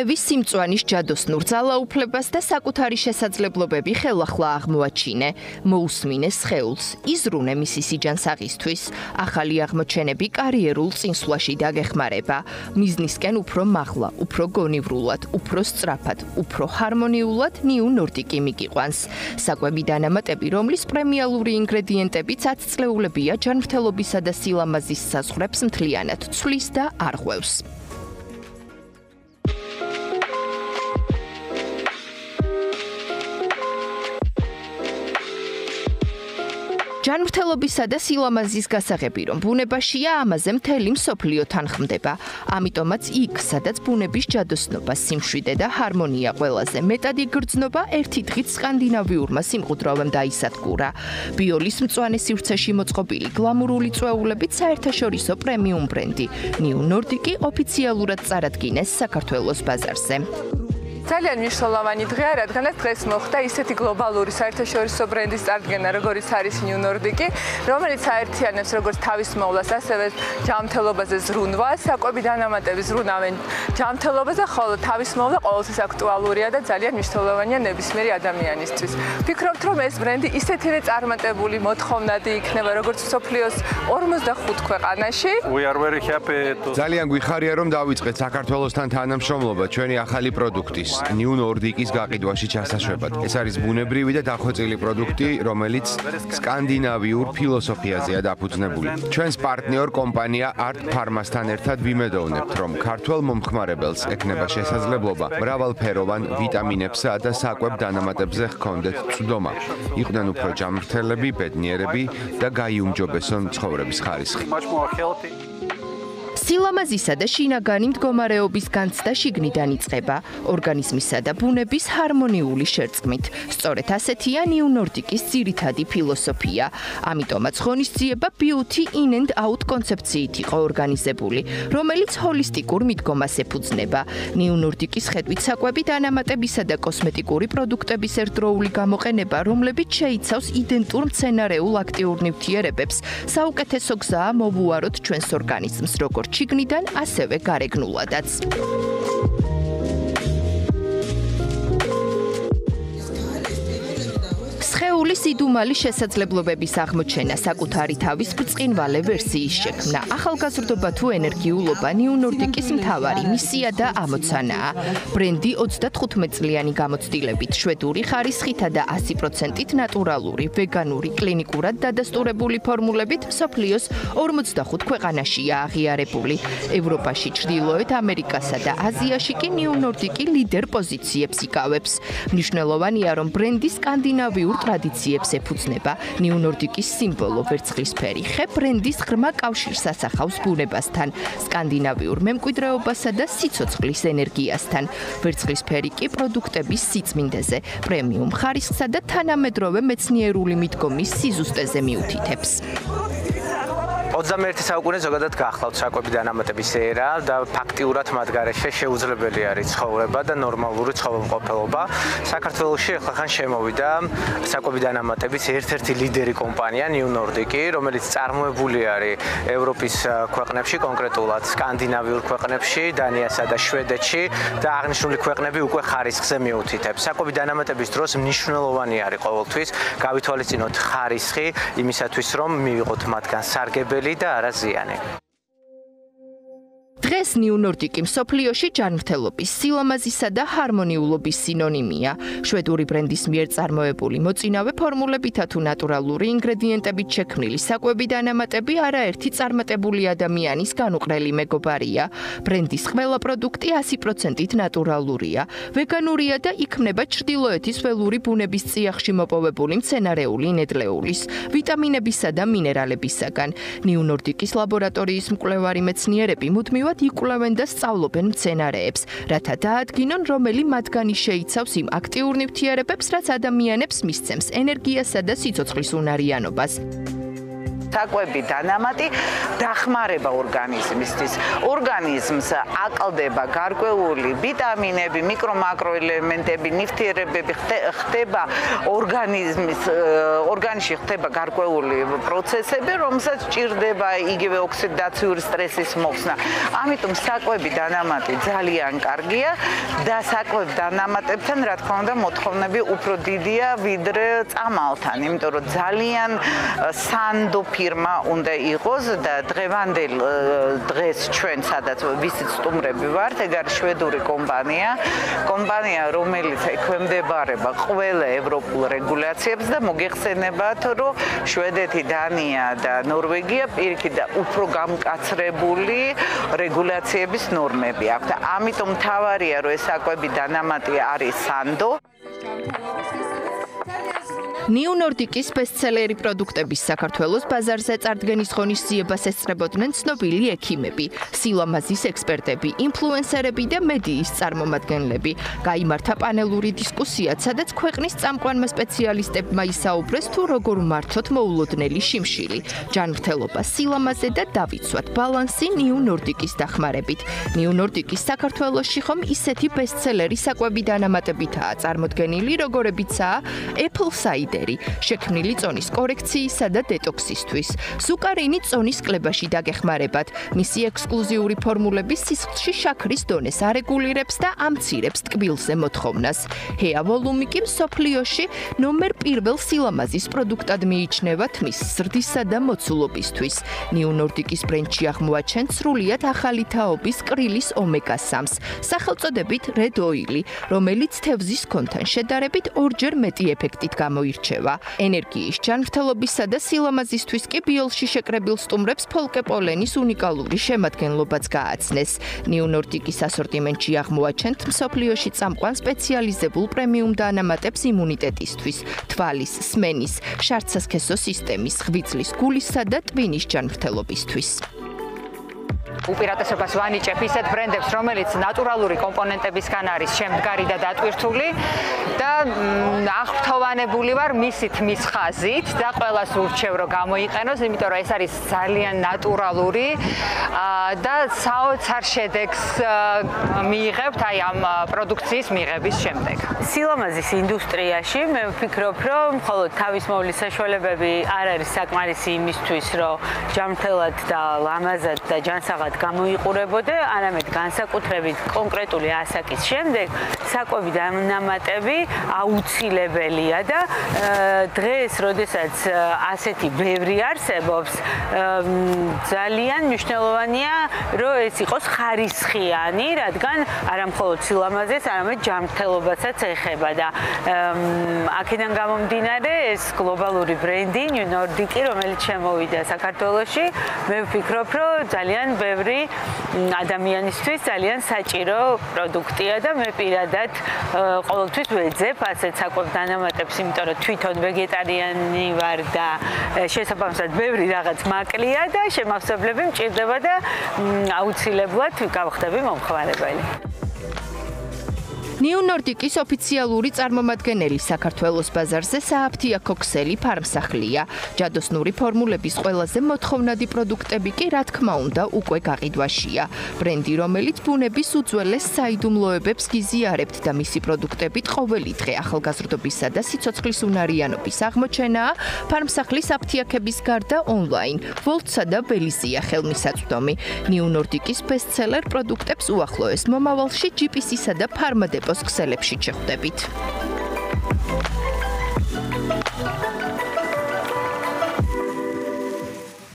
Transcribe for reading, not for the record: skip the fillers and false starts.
ტყეების სიმწვანის ჯადოსნურ ძალაუფლებას და საკუთარი შესაძლებლობები ხელახლა აღმოაჩინე, მოусმინე სხეულს, იზრუნე მისი სიჯანსაღისთვის, ახალი აღმოჩენები კარიერულ წინსვლაში დაგეხმარება, მიზნისკენ უფრო მაღლა, უფრო გონივრულად, უფრო სწრაფად, უფრო ჰარმონიულად ნიუ ნორდიკი მიგიყვანს. საკვები დანამატები, რომლის პრემიალური ინგრედიენტებიც 10 წლეულებია ჯანმრთელობისა და სილამაზის საზღვრებს მთლიანად ცვლის და არღვევს. ჯანმრთელობისა და სილამაზის გასაღები, რომ ბუნებაშია, ამაზე მთელი მსოფლიო თანხმდება. ამიტომაც იქ, სადაც ბუნების ჯადოსნობა, სიმშვიდე და ჰარმონია ყველაზე მეტად იგრძნობა, ერთი დღით სკანდინავიურმა სიმყუდროვემ დაისადგურა. ბიოლის მწვანე სივრცეში მოწყობილი გლამურული წვეულებით საერთაშორისო პრემიუმ ბრენდი ნიუ ნორდიკი ოფიციალურად წარადგინეს საქართველოს ბაზარზე. ძალიან მნიშვნელოვანი დღეა, რადგანაც დღეს მოხდა ისეთი გლობალური საერთაშორისო ბრენდის წარდგენა, როგორიც არის ნიუ ნორდიკი, რომელიც აერთიანებს როგორც თავის მოვლას, ასევე ჯანმრთელობაზე ზრუნვას, საკვები დანამატები ზრუნავენ ჯანმრთელობაზე, ხოლო თავის მოვლა ყოველთვის აქტუალურია და ძალიან მნიშვნელოვანია ნებისმიერი ადამიანისთვის. ვფიქრობთ, რომ ეს ბრენდი ისეთივე წარმატებული, მოთხოვნადი იქნება, როგორც მსოფლიოს 45 ქვეყანაში. ძალიან გვიხარია, რომ დავიწყეთ საქართველოსთან თანამშრომლობა ჩვენი ახალი პროდუქტის ნიუ ნორდიკის გაყიდვაში ჩასაშვებად. ეს არის ბუნებრივი და დახვეწილი პროდუქტი, რომელიც სკანდინავიურ ფილოსოფიაზეა დაფუძნებული. ჩვენს პარტნიორ კომპანია Art Pharma-სთან ერთად ვიმედოვნებთ, რომ ქართველ მომხმარებელს ექნება შესაძლებლობა მრავალფეროვან ვიტამინებსა და საკვებ დანამატებზე ჰქონდეთ წვდომა. იყვნენ უფრო ჯანმრთელები, ბედნიერები და გაიუმჯობესონ ცხოვრების ხარისხი. სილამაზისა და შინაგანი მდგომარეობის განცდა შიგნიდან იწყება, ორგანიზმისა და ბუნების ჰარმონიული შერწყმით. სწორედ ასეთია ნიუ ნორდიკის ძირითადი ფილოსოფია. ამიტომაც ღონისძიება beauty in and out კონცეფციით იყო ორგანიზებული, რომელიც ჰოლისტიკურ მიდგომას ეფუძნება. ნიუ ნორდიკის ხედვით საკვები დანამატებისა და კოსმეტიკური პროდუქტების ერთდროული გამოყენება, რომლებიც შეიცავს იდენტურ მცენარეულ აქტიურ ნივთიერებებს, საუკეთესო გზაა მოვუაროთ ჩვენს ორგანიზმს, როგორც შიგნიდან, ასევე გარეგნულადაც. სხეულის იდუმალი შესაძლებლობების აღმოჩენა, საკუთარი თავის ბრწყინვალე ვერსიის შექმნა, ახალგაზრდობა თუ ენერგიულობა ნიუ ნორდიკის მთავარი მისია და ამოცანაა. ბრენდი 35 წლიანი გამოცდილებით, შვედური ხარისხითა და 100%-ით ნატურალური, ვეგანური, კლინიკურად დადასტურებული ფორმულებით მსოფლიოს 45 ქვეყანაშია აღიარებული. ევროპაში, ჩრდილოეთ ამერიკასა და აზიაში კი ნიუ ნორდიკი ლიდერ პოზიციებს იკავებს. მნიშვნელოვანია, რომ ბრენდი სკანდინავიურ ტრადიციებს ეფუძნება. ნიუ ნორდიკის სიმბოლო ვერცხლისფერი ხე ბრენდის ღრმა კავშირს ასახავს ბუნებასთან, სკანდინავიურ მემკვიდრეობასა და სიცოცხლის ენერგიასთან. ვერცხლისფერი კი პროდუქტების სიწმინდეზე, პრემიუმ ხარისხსა და თანამედროვე მეცნიერული მიდგომის სიზუსტეზე მიუთითებს. 21 საუკუნე ზოგადად გახლავთ საკვები დანამატების ერა და ფაქტიურად მათ გარეშე შეუძლებელი არის ცხოვრება და ნორმალური ცხოველმყოფელობა. საქართველოში ახლა შემოვიდა საკვები დანამატების ერთ-ერთი ლიდერი კომპანია ნიუ ნორდიკი, რომელიც წარმოებული არის ევროპის ქვეყნებში, კონკრეტულად სკანდინავიურ ქვეყნებში, დანიასა და შვედეთში და აღნიშნული ქვეყნები უკვე ხარისხზე მიუთითებს. საკვები დანამატების დროს მნიშვნელოვანი არის ყოველთვის გავითვალისწინოთ ხარისხი იმისათვის, რომ მივიღოთ მათგან სარგებელი და არაზიანი. დღეს ნიუ ნორდიკი მსოფლიოში ჯანმრთელობის, სილამაზისა და ჰარმონიულობის სინონიმია. შვედური ბრენდის მიერ წარმოებული მოწინავე ფორმულებითა თუ ნატურალური ინგრედიენტებით შექმნილი საკვები დანამატები არაერთი წარმატებული ადამიანის განუყრელი მეგობარია. ბრენდის ყველა პროდუქტი 100%-ით ნატურალურია, ვეგანურია და იქმნება ჩრდილოეთის ველური ბუნების წიაღში მოპოვებული მცენარეული ნედლეულის, ვიტამინებისა და მინერალებისაგან. ნიუ ნორდიკის ლაბორატორიის მკვლევარი მეცნიერები მუდმივად იკვლევენ და სწავლობენ მცენარეებს, რათა დაადგინონ, რომელი მათგანი შეიცავს იმ აქტიურ ნივთიერებებს, რაც ადამიანებს მისცემს ენერგიასა და სიცოცხლის უნარიანობას. საკვები დანამატი დახმარება ორგანიზმისთვის. ორგანიზმს აკლდება გარკვეული ვიტამინები, მიკრო-მაკროელემენტები, ნივთიერებები, ხდება ორგანიზმში ხდება გარკვეული პროცესები, რომელსაც ჭირდება იგივე ოქსიდაციური სტრესის მოხსნა. ამიტომ საკვები დანამატი ძალიან კარგია და საკვებ დანამატებთან რა თქმა უნდა მოთხოვნები უფრო დიდია ვიდრე წამალთან, იმიტომ რომ ძალიან სანდო ფირმა უნდა იყოს და დღევანდელ დღეს ჩვენ სადაც ვისიც სტუმრები ვართ, ეგ არის შვედური კომპანია, რომელიც ექვემდებარება ყველა ევროპულ რეგულაციებს და მოგეხსენებათ, რომ შვედეთი, დანია და ნორვეგია პირიქით და უფრო გამკაცრებული რეგულაციების ნორმები აქვს და ამიტომ მთავარია, რომ ეს საკვები დანამატი არის სანდო. New Nordic-ის ბესტსელერი პროდუქტების საქართველოს ბაზარზე წარდგენის ღონისძიებას ესწრებოდნენ ცნობილი ექიმები, სილამაზის ექსპერტები, ინფლუენსერები და მედიის წარმომადგენლები. გაიმართა პანელური დისკუსიაც, სადაც ქვეყნის წამყვანმა სპეციალისტებმა ისაუბრეს თუ როგორ მართოთ მოულოდნელი შიმშილი, ჯანმრთელობა სილამაზე და დავიცვათ ბალანსი New Nordic-ის დახმარებით. New Nordic-ის საქართველოში ხომ ისეთი ბესტსელერი საკვები დანამატებითაა წარმოდგენილი, როგორებიცაა Apple Cider, შექმნილი წონის კორექციისა და დეტოქსისთვის. სუკარინი წონის კლებაში დაგეხმარებათ. მისი ექსკლუზიური ფორმულების სისხლში შაქრის დონეს არეგულირებს და ამცირებს ტკბილზე მოთხოვნას. Hea Volumi კი მსოფლიოში ნომერ 1 სილამაზის პროდუქტად მიიჩნევა თმის ზრდისა და მოცულობისთვის. New Nordic-ის ბრენდში აღმოაჩენთ სრულიად ახალი თაობის კრილის ომეგა-3-ს, სახელწოდებით Red Oil, რომელიც თევზის კონთან შედარებით ორჯერ მეტი ეფექტით გამოირჩევა. ენერგიის ჯანმრთელობისა და სილამაზისთვის კი ბიოლში შეკრებილ სტუმრებს ფოლკეპოლენის უნიკალური შემადგენლობაც გააცნეს. New Nordic-ის ასორტიმენტში აღმოაჩენთ მსოფლიოში წამყვან სპეციალიზებულ პრემიუმ დანამატებს იმუნიტეტისთვის, თვალის, სმენის, შარცასქესო სისტემის, ღვიძლის, გულისა და ტვინის ჯანმრთელობისთვის. უპირატესობას ვანიჭებ ისეთ ბრენდებს, რომელიც ნატურალური კომპონენტებისგან არის შემდგარი და დატვირთული და აღფრთოვანებული ვარ მისი თმის ხაზით და ყველას ურჩევ რომ გამოიყენოს, იმიტომ რომ ეს არის ძალიან ნატურალური და საოცარ შედეგს მიიღებთ აი ამ პროდუქციის მიღების შემდეგ. სილამაზის ინდუსტრიაში მე ვფიქრობ, რომ მხოლოდ თავისმოვლის საშუალებები არ არის საკმარისი იმისთვის, რომ ჯანმრთელად და ლამაზად და ჯანსაღად გამოიყურებოდა, არამედ განსაკუთრებით კონკრეტული ასაკის შემდეგ საკვები დანამატები აუცილებელია და დღეს, როდესაც ასეთი ბევრი არსებობს, ძალიან მნიშვნელოვანია, რომ ეს იყოს ხარისხიანი, რადგან არა მხოლოდ სილამაზეს, არამედ ჯანმრთელობასაც ეხება და აქედან გამომდინარე ეს გლობალური ბრენდი New Nordic, რომელიც შემოვიდა საქართველოში, მე ვფიქრობ, რომ ძალიან ბევრი ადამიანისთვის ძალიან საჭირო პროდუქტია და მე პირადად ყოველთვის ვეძებ ასეთ საკვებ დანამატებს, იმიტომ რომ თვითონ ვეგეტარიანი ვარ და შესაბამისად ბევრი რაღაც მაკლია და შემავსებლები მჭირდება და აუცილებლად გავხდები მომხმარებელი. New Nordic-ის ოფიციალური წარმომადგენელი საქართველოს ბაზარზე სააფთიაქო ქსელი ფარმსახლია. ჯადოსნური ფორმულების ყველაზე მოთხოვნადი პროდუქტები კი რა თქმა უნდა უკვე გაყიდვაშია. ბრენდი, რომელიც ბუნების უძველეს საიდუმლოებებს გიზიარებთ და მისი პროდუქტებით ყოველი დღე ახალგაზრდობისა და სიცოცხლის უნარიანობის აღმოჩენაა, ფარმსახლის აფთიაქების გარდა ონლაინ, ვოლტსა და ბელიზია ხელმისაწვდომი. New Nordic-ის ბესტსელერ პროდუქტებს უახლოეს მომავალში GPS-ისა და ფარმადეპოს ქსელებში შეხვდებით.